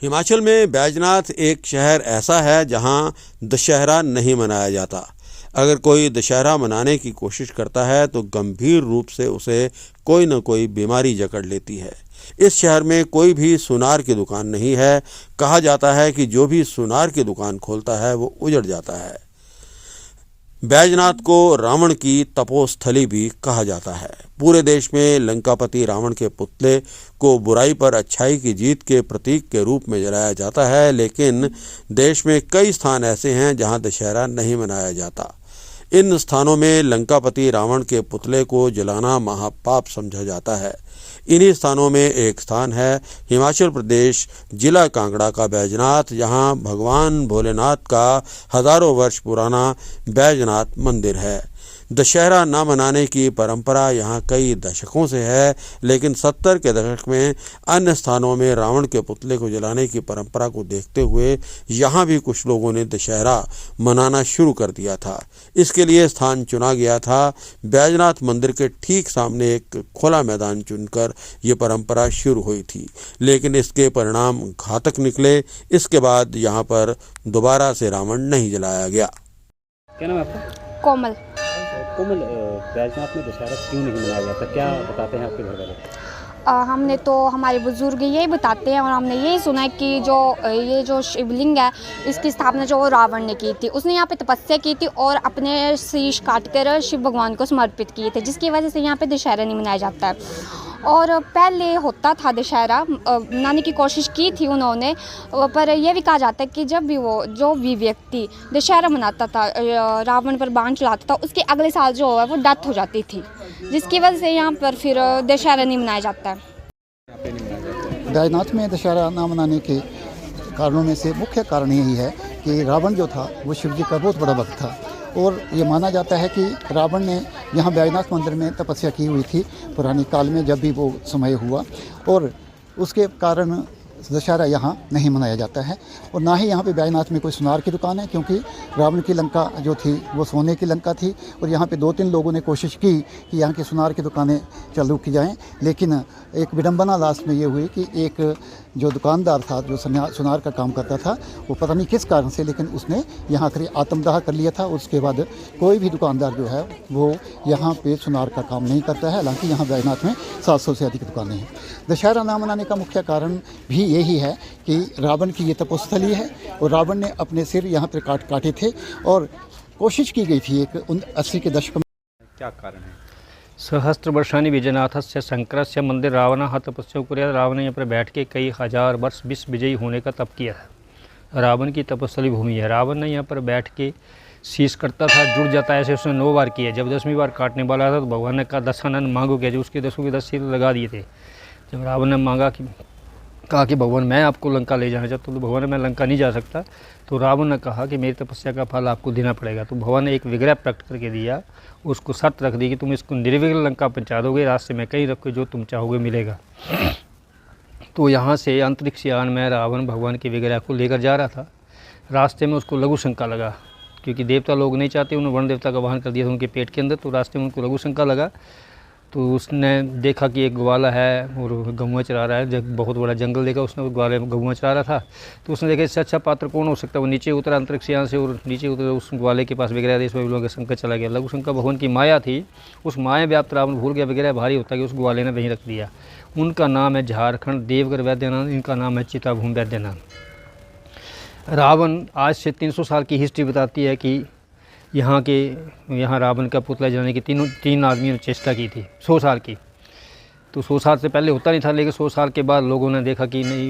हिमाचल में बैजनाथ एक शहर ऐसा है जहां दशहरा नहीं मनाया जाता। अगर कोई दशहरा मनाने की कोशिश करता है तो गंभीर रूप से उसे कोई न कोई बीमारी जकड़ लेती है। इस शहर में कोई भी सुनार की दुकान नहीं है। कहा जाता है कि जो भी सुनार की दुकान खोलता है वो उजड़ जाता है। बैजनाथ को रावण की तपोस्थली भी कहा जाता है। पूरे देश में लंकापति रावण के पुतले को बुराई पर अच्छाई की जीत के प्रतीक के रूप में जलाया जाता है, लेकिन देश में कई स्थान ऐसे हैं जहां दशहरा नहीं मनाया जाता। इन स्थानों में लंकापति रावण के पुतले को जलाना महापाप समझा जाता है। इन्हीं स्थानों में एक स्थान है हिमाचल प्रदेश जिला कांगड़ा का बैजनाथ, जहां भगवान भोलेनाथ का हजारों वर्ष पुराना बैजनाथ मंदिर है। दशहरा न मनाने की परंपरा यहाँ कई दशकों से है, लेकिन 70 के दशक में अन्य स्थानों में रावण के पुतले को जलाने की परंपरा को देखते हुए यहाँ भी कुछ लोगों ने दशहरा मनाना शुरू कर दिया था। इसके लिए स्थान चुना गया था। बैजनाथ मंदिर के ठीक सामने एक खुला मैदान चुनकर ये परंपरा शुरू हुई थी, लेकिन इसके परिणाम घातक निकले। इसके बाद यहाँ पर दोबारा से रावण नहीं जलाया गया। क्या नाम है आपका? कोमल। कोमल, बैजनाथ में दशहरा क्यों नहीं मनाया जाता, क्या बताते हैं आपके घर वाले? हमने तो हमारे बुजुर्ग यही बताते हैं और हमने यही सुना है कि ये जो शिवलिंग है इसकी स्थापना जो रावण ने की थी, उसने यहाँ पे तपस्या की थी और अपने शीश काटकर शिव भगवान को समर्पित किए थे, जिसकी वजह से यहाँ पे दशहरा नहीं मनाया जाता है। और पहले होता था दशहरा, मनाने की कोशिश की थी उन्होंने, पर यह भी कहा जाता है कि जब भी जो भी व्यक्ति दशहरा मनाता था, रावण पर बाण चलाता था, उसके अगले साल जो है वो डेथ हो जाती थी, जिसकी वजह से यहाँ पर फिर दशहरा नहीं मनाया जाता है। बैजनाथ में दशहरा न मनाने के कारणों में से मुख्य कारण यही है कि रावण जो था वो शिव जी का बहुत बड़ा भक्त था और ये माना जाता है कि रावण ने यहाँ बैजनाथ मंदिर में तपस्या की हुई थी पुराने काल में, जब भी वो समय हुआ, और उसके कारण दशहरा यहाँ नहीं मनाया जाता है। और ना ही यहाँ पे बैजनाथ में कोई सुनार की दुकान है, क्योंकि रावण की लंका जो थी वो सोने की लंका थी और यहाँ पे 2-3 लोगों ने कोशिश की कि यहाँ की सुनार की दुकानें चालू की जाएं, लेकिन एक विडंबना लास्ट में ये हुई कि एक जो दुकानदार था जो सुनार का काम करता था, वो पता नहीं किस कारण से, लेकिन उसने यहाँ आखिरी आत्मदाह कर लिया था। उसके बाद कोई भी दुकानदार जो है वो यहाँ पे सुनार का काम नहीं करता है। हालांकि यहाँ बैजनाथ में 700 से अधिक दुकानें हैं। दशहरा ना मनाने का मुख्य कारण भी यही है कि रावण की ये तपोस्थली है और रावण ने अपने सिर यहाँ पर काटे थे और कोशिश की गई थी एक 80 के दशक में। क्या कारण है? सहस्त्र वर्षानि विजयनाथस्य शंकरस्य मंदिर रावणः तपस्या कुर्यात्। रावण ने यहाँ पर बैठ के कई हजार वर्ष विश्व विजयी होने का तप किया है। रावण की तपस्थली भूमि है। रावण ने यहाँ पर बैठ के शीश करता था, जुड़ जाता है, ऐसे उसने 9 बार किया। जब 10वीं बार काटने वाला था तो भगवान ने कहा 10 आनंद मांगो क्या, जो उसके 10 के 10 सिर लगा दिए थे। जब रावण ने कहा कि भगवान मैं आपको लंका ले जाना चाहता हूँ, तो भगवान ने मैं लंका नहीं जा सकता, तो रावण ने कहा कि मेरी तपस्या का फल आपको देना पड़ेगा। तो भगवान ने एक विग्रह प्रकट करके दिया, उसको शर्त रख दी कि तुम इसको निर्विघ्न लंका पहुँचा दोगे, रास्ते में कहीं रखो, जो तुम चाहोगे मिलेगा। तो यहाँ से अंतरिक्ष यान में रावण भगवान के विग्रह को लेकर जा रहा था। रास्ते में उसको लघु शंका लगा, क्योंकि देवता लोग नहीं चाहते, उन्होंने वरुण देवता का वाहन कर दिया था उनके पेट के अंदर, तो रास्ते में उनको लघु शंका लगा। तो उसने देखा कि एक ग्वाला है और गौवा चरा रहा है, जब बहुत बड़ा जंगल देखा उसने, ग्वाले में गौवा चरा रहा था। तो उसने देखा इससे अच्छा पात्र कौन हो सकता है। वो नीचे उतरा अंतरिक्ष यान से और नीचे उतरे उस ग्वाले के पास विग्रह देश में लोगों का शंकर चला गया। लघु शंकर भगवान की माया थी, उस माया व्याप्त रावण भूल गया, विग्रह भारी होता गया, उस ग्वाले ने वहीं रख दिया। उनका नाम है झारखंड देवगर वैद्यनाथ, इनका नाम है चिताभूमि वैद्यनाथ। रावण आज से 300 साल की हिस्ट्री बताती है कि यहाँ रावण का पुतला जलाने की 3 आदमियों ने चेष्टा की थी 100 साल की। तो 100 साल से पहले होता नहीं था, लेकिन 100 साल के बाद लोगों ने देखा कि नहीं,